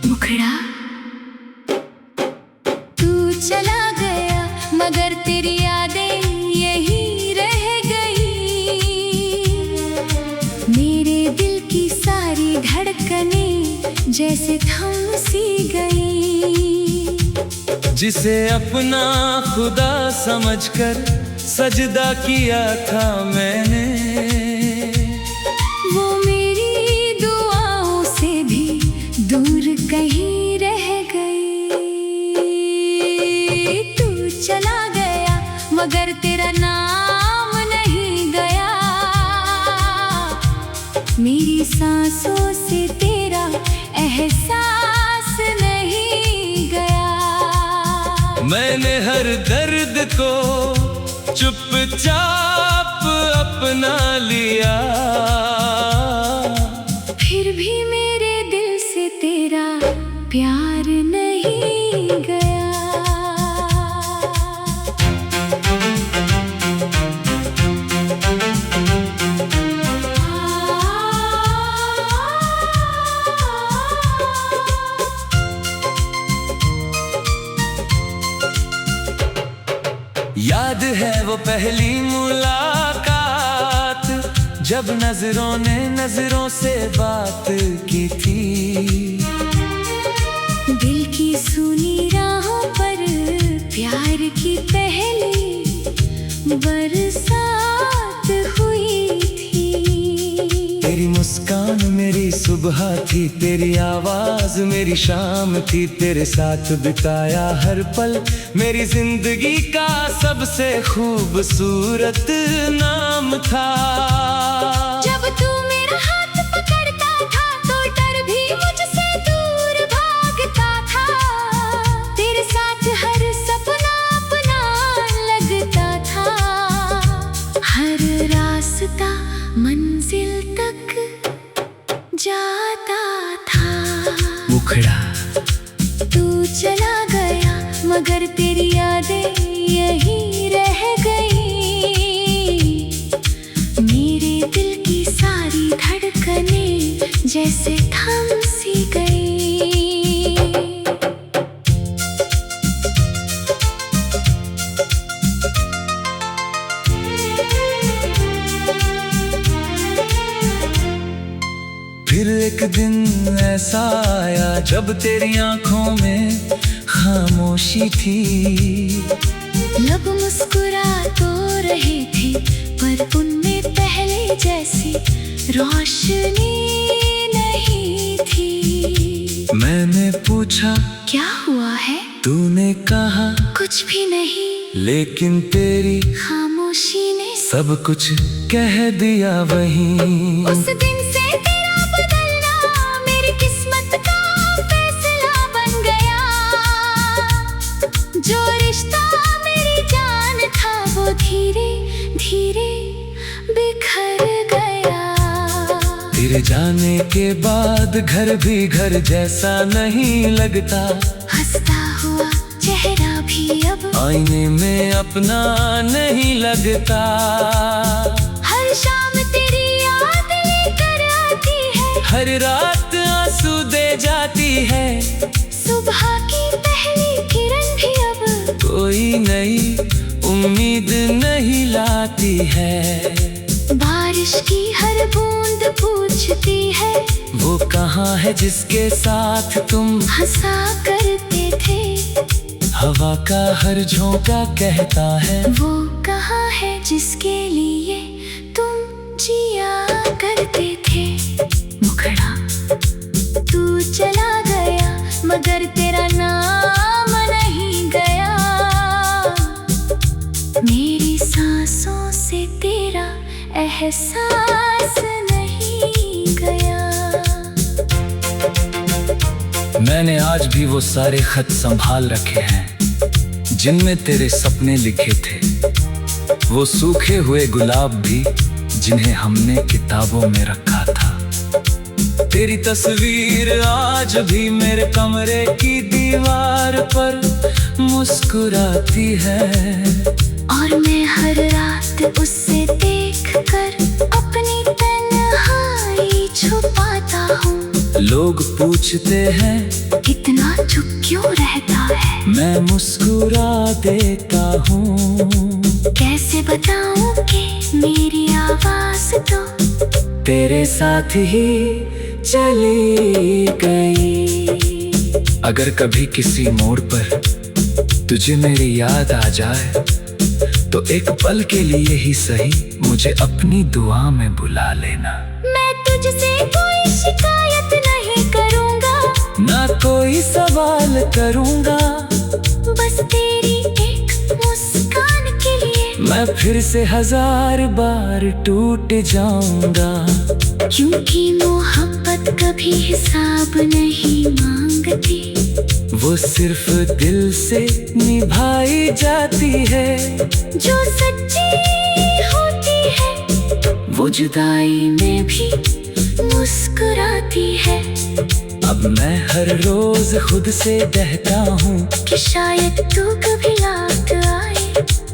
मुखड़ा तू चला गया मगर तेरी यादें यही रह गई। मेरे दिल की सारी धड़कनें जैसे थम सी गई। जिसे अपना खुदा समझकर सजदा किया था मैंने, वो मेरी दुआओं से भी दूर कहीं रह गई। तू चला गया मगर तेरा नाम नहीं गया। मेरी सांसों से तेरा एहसास नहीं गया। मैंने हर दर्द को चुपचाप अपना लिया, फिर भी मेरे दिल से तेरा प्यार नहीं गया। याद है वो पहली मुलाकात, जब नजरों ने नजरों से बात की थी। दिल की सुनी राहों पर प्यार की पहली बरसात हुई थी। तेरी मुस्कान मेरी सुबह थी, तेरी आवाज मेरी शाम थी। तेरे साथ बिताया हर पल मेरी जिंदगी का सबसे खूबसूरत नाम था। जब तू मेरा हाथ पकड़ता था तो डर भी मुझसे दूर भागता था। तेरे साथ हर सपना अपना लगता था। हर रास्ता मंजिल तक जाता था। मुखड़ा तू चला गया मगर तेरी यादें यही रह गई। मेरे दिल की सारी धड़कनें जैसे थम सी गई। फिर एक दिन ऐसा आया जब तेरी आंखों में खामोशी थी। लब मुस्कुरा तो रहे थे पर उनमें पहले जैसी रोशनी नहीं थी। मैंने पूछा क्या हुआ है? तूने कहा कुछ भी नहीं। लेकिन तेरी खामोशी ने सब कुछ कह दिया वहीं। उस दिन से तेरा बदलना मेरी किस्मत का फैसला बन गया। जो रिश्ता मेरी जान था वो धीरे धीरे बिखर गया। तेरे जाने के बाद घर भी घर जैसा नहीं लगता। हंसता हुआ चेहरा भी अब आईने में अपना नहीं लगता। हर शाम तेरी याद लेकर आती है। हर रात आंसू दे जाती है। सुबह की पहली किरण भी अब कोई नई उम्मीद नहीं लाती है। बारिश की हर बूंद पूछती है वो कहाँ है जिसके साथ तुम हंसा करते थे। हवा का हर झोंका कहता है वो कहाँ है जिसके लिए तुम जिया करते थे। मुखड़ा तू चला गया मगर तेरा नाम नहीं गया। मेरी सांसों से तेरा एहसास नहीं गया। मैंने आज भी वो सारे खत संभाल रखे हैं जिनमें तेरे सपने लिखे थे। वो सूखे हुए गुलाब भी जिन्हें हमने किताबों में रखा था। तेरी तस्वीर आज भी मेरे कमरे की दीवार पर मुस्कुराती है। और मैं हर रात उससे देखकर अपनी तन्हाई छुपाता हूँ। लोग पूछते हैं इतना चुप क्यों रहता है, मैं मुस्कुरा देता हूँ। कैसे बताऊँ कि मेरी आवाज तो तेरे साथ ही चली गई। अगर कभी किसी मोड़ पर तुझे मेरी याद आ जाए तो एक पल के लिए ही सही मुझे अपनी दुआ में बुला लेना। मैं तुझसे कोई शिकायत नहीं करूँगा, ना कोई सवाल करूँगा, बस तेरी एक मुस्कान के लिए मैं फिर से 1000 बार टूट जाऊंगा। क्योंकि मोहब्बत कभी हिसाब नहीं मांगती, वो सिर्फ दिल से निभाई जाती है। जो सच्ची होती है वो जुदाई में भी मुस्कुराती है। अब मैं हर रोज खुद से कहता हूँ कि शायद तू कभी लौट आए।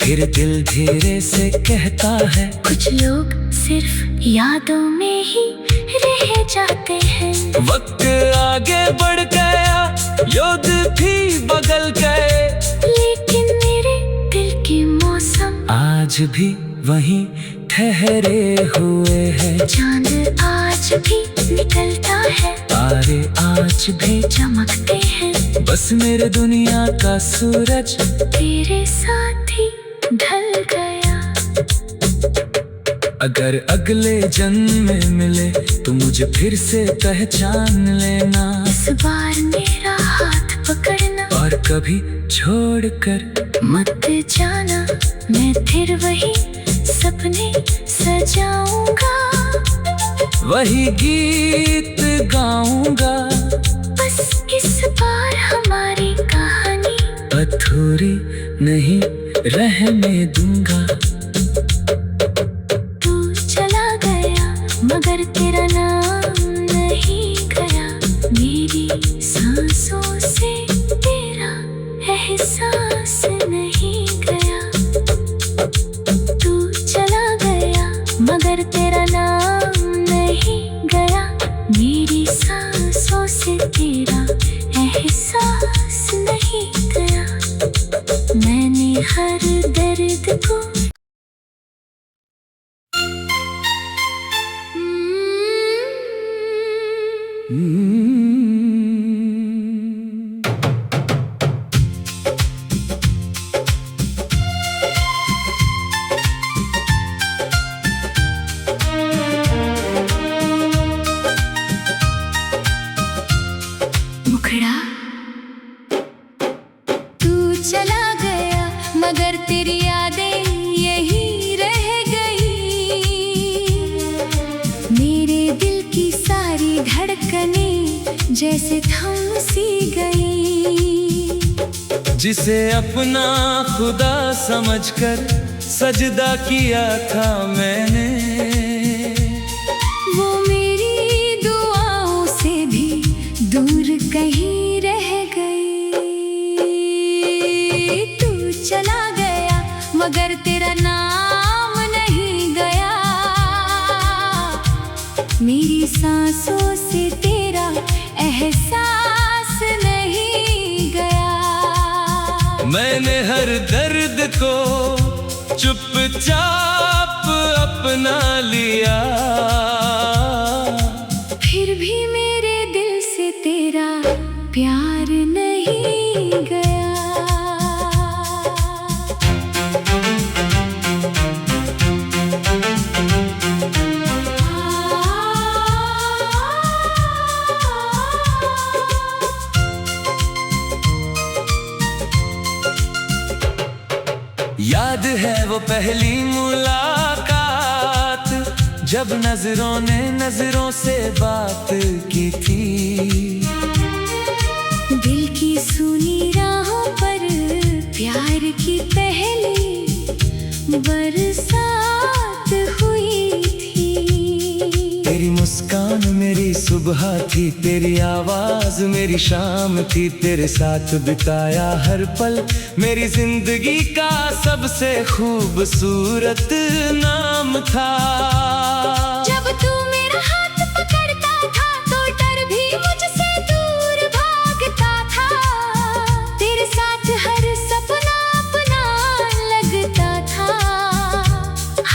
फिर दिल धीरे से कहता है कुछ लोग सिर्फ यादों में ही रह जाते हैं। वक्त आगे बढ़ गया, युद्ध भी बदल गए, लेकिन मेरे दिल के मौसम आज भी वहीं ठहरे हुए हैं। चांद आज भी निकलता है, तारे आज भी चमकते हैं, बस मेरे दुनिया का सूरज तेरे साथ ही ढल गया। अगर अगले जन्म में मिले तो मुझे फिर से पहचान लेना। इस बार मेरा हाथ पकड़ना और कभी छोड़कर मत जाना, मैं फिर वही सपने सजाऊंगा, वही गीत गाऊंगा। बस इस बार हमारी कहानी अधूरी नहीं रहने दूंगा। तू चला गया मगर तेरा नाम नहीं गया, मेरी सांसों से तेरा एहसास नहीं गया। तू चला गया मगर तेरा नाम नहीं गया, मेरी सांसों से तेरा एहसास नहीं गया। मैंने हर दर्द को मुखड़ा। तू चला गया मगर तेरी यादें यही रह गई, मेरे दिल की सारी धड़कनें जैसे थम सी गई। जिसे अपना खुदा समझकर सजदा किया था मैंने, वो मेरी दुआओं से भी दूर कहीं रह गई। तू चला गया मगर तेरा नाम नहीं गया, मेरी सांसों से तेरा एहसास नहीं गया। मैंने हर दर्द को चुपचाप अपना लिया, फिर भी मेरे दिल से तेरा प्यार नहीं गया। याद है वो पहली मुलाकात, जब नजरों ने नजरों से बात की थी। दिल की सुनी राहों पर प्यार की पहली बरसात हुई थी। तेरी मुस्कान मेरी सुबह थी तेरी आवाज मेरी शाम थी, तेरे साथ बिताया हर पल मेरी जिंदगी का सबसे खूबसूरत नाम था। जब तू मेरा हाथ पकड़ता था तो डर भी मुझसे दूर भागता था। तेरे साथ हर सपना अपना लगता था।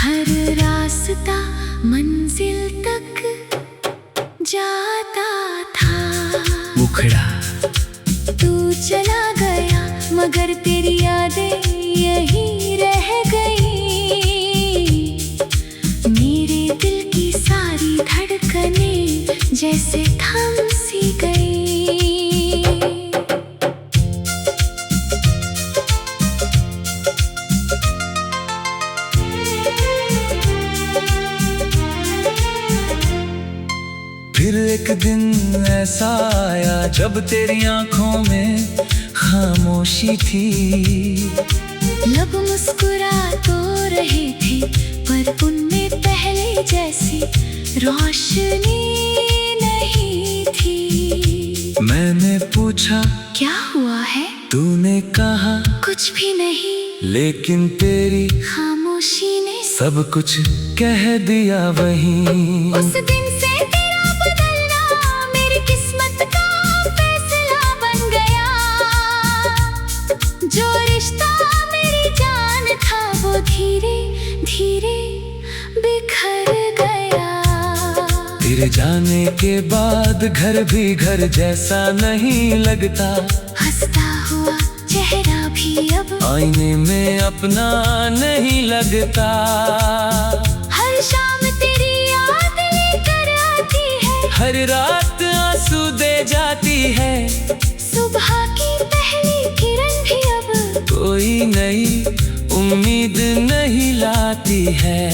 हर रास्ता मंजिल तक जाता था। मुखड़ा तू चला गया मगर तेरी यादें यहीं रह गई। मेरे दिल की सारी धड़कनें जैसे थम सी गई। फिर एक दिन ऐसा आया जब तेरी आंखों में खामोशी थी। लब मुस्कुरा तो रहे थे पर उनमें पहले जैसी रोशनी नहीं थी। मैंने पूछा क्या हुआ है? तूने कहा कुछ भी नहीं। लेकिन तेरी खामोशी ने सब कुछ कह दिया वहीं। उस दिन से तेरा बदलना मेरी किस्मत का फैसला बन गया। जो रिश्ता मेरी जान था वो धीरे धीरे बिखर गया। तेरे जाने के बाद घर भी घर जैसा नहीं लगता। हंसता हुआ चेहरा भी अब आईने में अपना नहीं लगता। हर शाम तेरी याद लेकर आती है। हर रात आंसू दे जाती है। सुबह की पहली किरण भी अब कोई नई उम्मीद नहीं लाती है।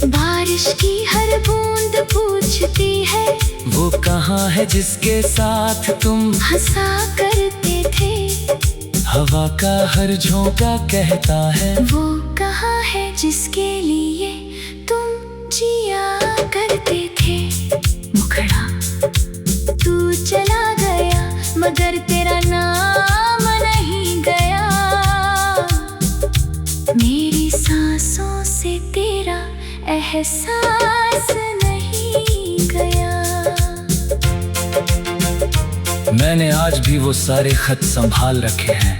बारिश की हर बूंद पूछती है वो कहाँ है जिसके साथ तुम हंसा करते थे। हवा का हर झोंका कहता है वो कहाँ है जिसके लिए तुम जिया करते थे। मुखड़ा तू चला गया मगर तेरा नाम नहीं गया। मेरी सांसों से तेरा एहसास नहीं गया। मैंने आज भी वो सारे खत संभाल रखे हैं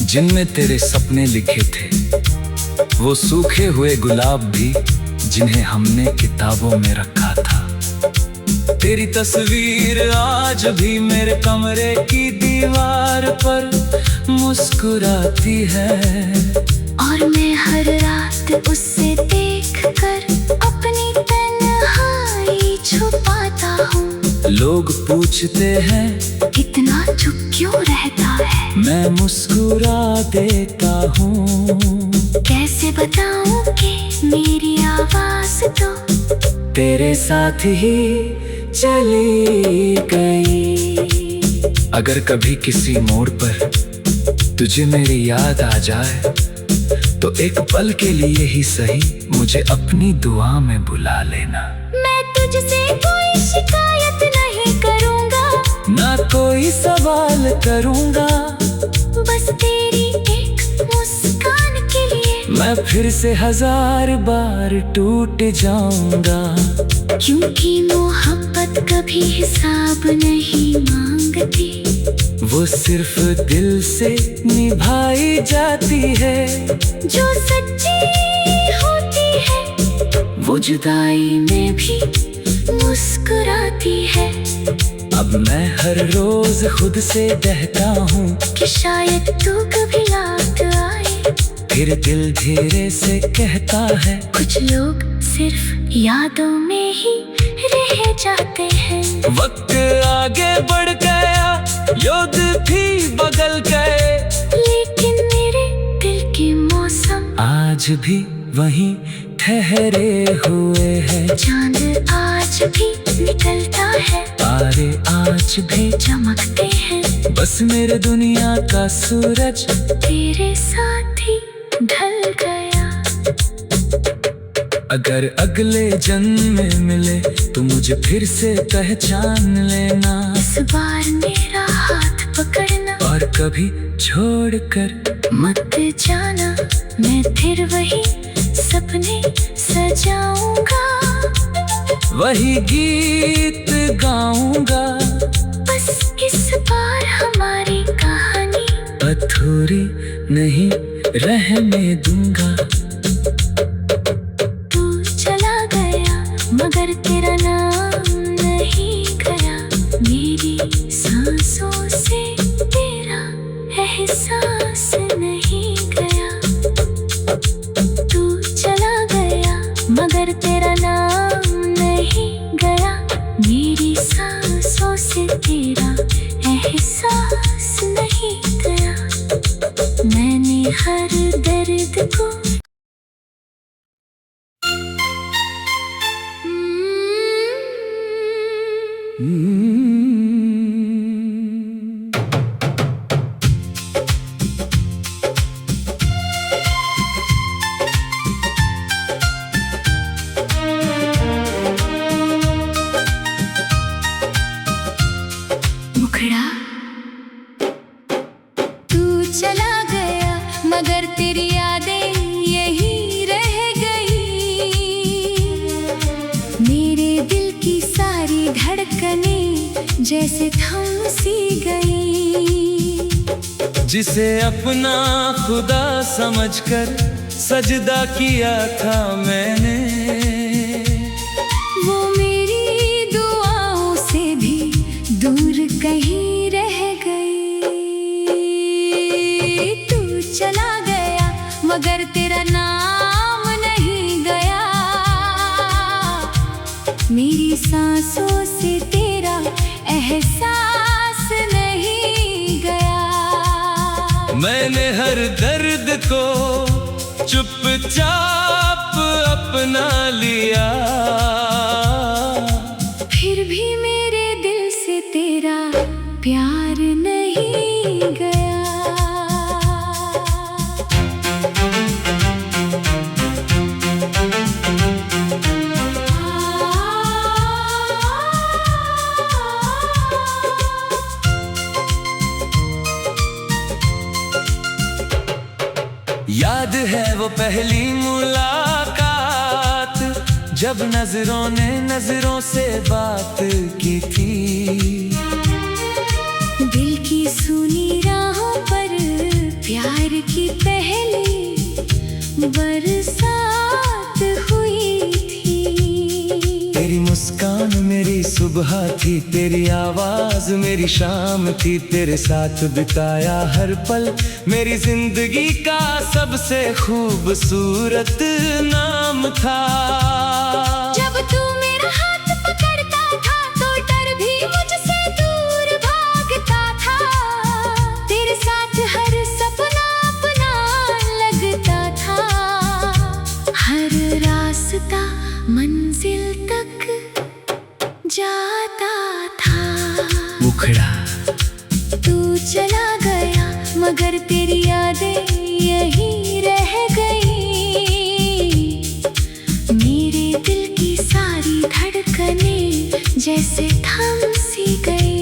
जिनमें तेरे सपने लिखे थे। वो सूखे हुए गुलाब भी जिन्हें हमने किताबों में रखा था। तेरी तस्वीर आज भी मेरे कमरे की दीवार पर मुस्कुराती है। और मैं हर रात उससे देखकर अपनी तन्हाई छुपाता हूँ। लोग पूछते हैं इतना चुप क्यों रहता है? मैं मुस्कुरा देता हूँ। कैसे बताऊँ कि मेरी आवाज तो तेरे साथ ही चली गई। अगर कभी किसी मोड़ पर तुझे मेरी याद आ जाए तो एक पल के लिए ही सही मुझे अपनी दुआ में बुला लेना। मैं तुझसे कोई शिकायत नहीं करूँगा, ना कोई सवाल करूँगा। बस तेरी एक मुस्कान के लिए मैं फिर से 1000 बार टूट जाऊंगा। क्योंकि मोहब्बत कभी हिसाब नहीं मांगती। वो सिर्फ दिल से निभाई जाती है। जो सच्ची होती है वो जुदाई में भी मुस्कुराती है। अब मैं हर रोज खुद से कहता हूँ कि शायद तू कभी लौट आए। फिर दिल धीरे से कहता है कुछ लोग सिर्फ यादों में ही रह जाते हैं। वक्त आगे बढ़ गया, युग भी बदल गए, लेकिन मेरे दिल के मौसम आज भी वहीं ठहरे हुए हैं। चांद आज भी निकलता है, तारे आज भी चमकते हैं। बस मेरे दुनिया का सूरज तेरे साथ ही ढल गया। अगर अगले जन्म में मिले तो मुझे फिर से पहचान लेना। इस बार मेरा हाथ पकड़ना और कभी छोड़कर मत जाना। मैं फिर वही सपने सजाऊंगा, वही गीत गाऊंगा। बस इस बार हमारी कहानी अधूरी नहीं रहने दूंगा। तू चला गया मगर तेरा नाम नहीं गया। मेरी सांसों से तेरा एहसास नहीं गया। तू चला गया मगर तेरा नाम नहीं गया। मेरी सांसों से तेरा एहसास नहीं गया। मैंने हर दर्द को मुखड़ा। तू चला गया मगर तेरी यादें यही रह गई। मेरे दिल की सारी धड़कनें जैसे थम सी गई। जिसे अपना खुदा समझकर सजदा किया था मैंने, वो मेरी दुआओं से भी दूर कहीं रह गई। तू चला गया मगर तेरा नाम नहीं गया। मेरी सांसों से तेरा एहसास नहीं गया। मैंने हर दर्द को चुपचाप अपना लिया। फिर भी मेरे दिल से तेरा प्यार नहीं गया। याद है वो पहली मुलाकात, जब नजरों ने नजरों से बात की थी। दिल की सुनी राहों पर प्यार की पहली बरसात हुई थी। तेरी मुस्कान मेरी सुबह थी, तेरी आवाज मेरी शाम थी। तेरे साथ बिताया हर पल मेरी जिंदगी का सबसे खूबसूरत नाम था। जब तू मेरा हाथ पकड़ता था तो डर भी मुझसे दूर भागता था। तेरे साथ हर सपना अपना लगता था। हर रास्ता मंजिल तक जाता था। मुखड़ा। तू चला गया मगर तेरी यादें यही रह गई। मेरे दिल की सारी धड़कनें जैसे थम सी गई।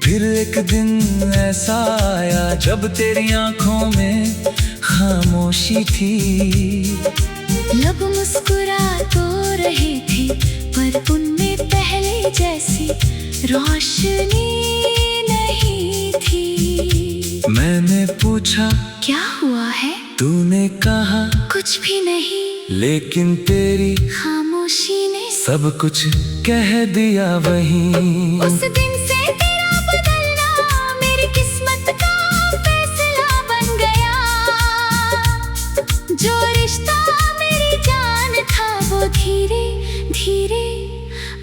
फिर एक दिन ऐसा आया जब तेरी आंखों में खामोशी थी। लब मुस्कुरा तो रहे थे पर उनमें पहले जैसी रोशनी नहीं थी। मैंने पूछा क्या हुआ है? तूने कहा कुछ भी नहीं। लेकिन तेरी खामोशी ने सब कुछ कह दिया वहीं। उस दिन से तेरा बदलना मेरी किस्मत का फैसला बन गया। जो रिश्ता मेरी जान था वो धीरे धीरे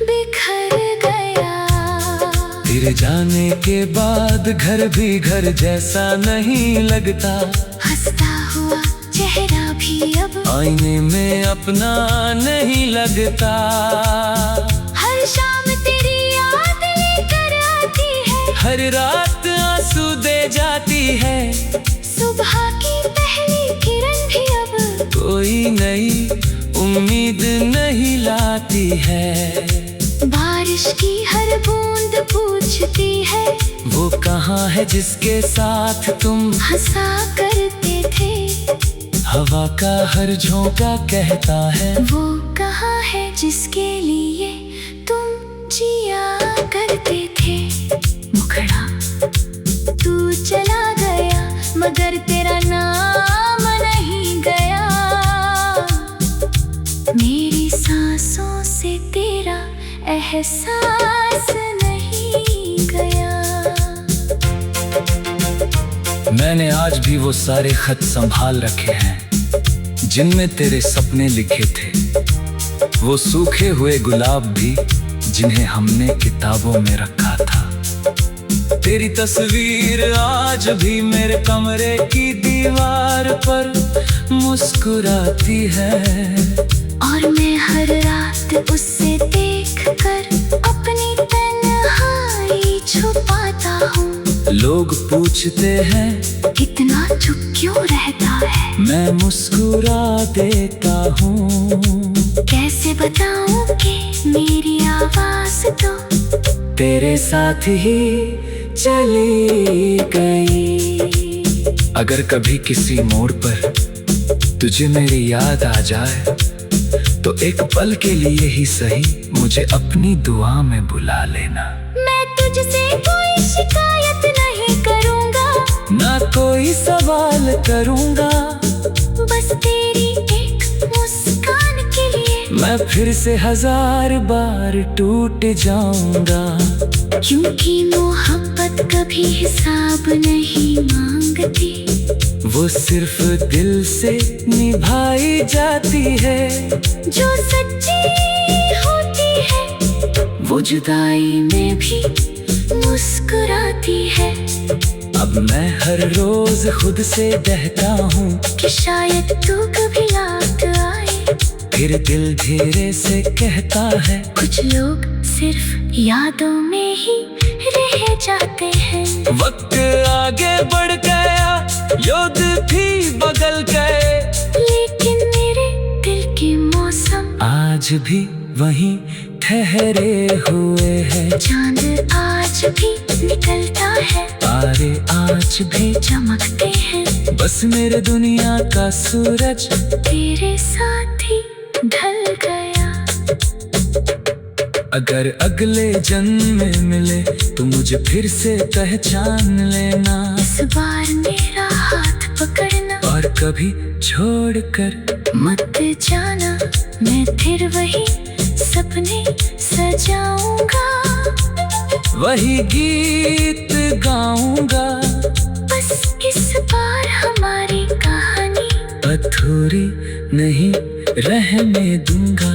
बिखर गया। तेरे जाने के बाद घर भी घर जैसा नहीं लगता। हंसता हुआ चेहरा भी अब आईने में अपना नहीं लगता। हर शाम आती है। बारिश की हर बूंद पूछती है, वो कहाँ है जिसके साथ तुम हंसा करते थे। हवा का हर झोंका कहता है, वो कहाँ है जिसके लिए तुम जिया करते थे। मुखड़ा तू चला गया मगर तेरा नाम नहीं गया। मेरी सांसों से तेरा एहसास नहीं गया। मैंने आज भी वो सारे खत संभाल रखे हैं जिनमें तेरे सपने लिखे थे। वो सूखे हुए गुलाब भी जिन्हें हमने किताबों में रखा था। तेरी तस्वीर आज भी मेरे कमरे की दीवार पर मुस्कुराती है। और मैं हर रात उससे देखकर अपनी तन्हाई छुपाता हूँ। लोग पूछते हैं इतना चुप क्यों रहता है, मैं मुस्कुरा देता हूँ। कैसे बताऊँ कि मेरी आवाज तो तेरे साथ ही चली गई। अगर कभी किसी मोड़ पर तुझे मेरी याद आ जाए तो एक पल के लिए ही सही मुझे अपनी दुआ में बुला लेना। मैं तुझसे कोई शिकायत नहीं करूँगा, ना कोई सवाल करूँगा। बस तेरी एक मुस्कान के लिए मैं फिर से 1000 बार टूट जाऊंगा। क्योंकि मोहब्बत कभी हिसाब नहीं मांगती। वो सिर्फ दिल से निभाई जाती है, जो सच्ची होती है वो जुदाई में भी मुस्कुराती है। अब मैं हर रोज खुद से कहता हूँ कि शायद तू कभी लौट आए। फिर दिल धीरे से कहता है, कुछ लोग सिर्फ यादों में ही रह जाते हैं। वक्त आगे बढ़ गया, युग भी बदल गए, लेकिन मेरे दिल के मौसम आज भी वहीं ठहरे हुए हैं। चांद आज भी निकलता है, तारे आज भी चमकते हैं। बस मेरे दुनिया का सूरज तेरे साथ ही ढल गया। अगर अगले जन्म में मिले तो मुझे फिर से पहचान लेना। इस बार मेरा हाथ पकड़ना और कभी छोड़कर मत जाना। मैं फिर वही सपने सजाऊंगा, वही गीत गाऊंगा। बस इस बार हमारी कहानी अधूरी नहीं रहने दूंगा।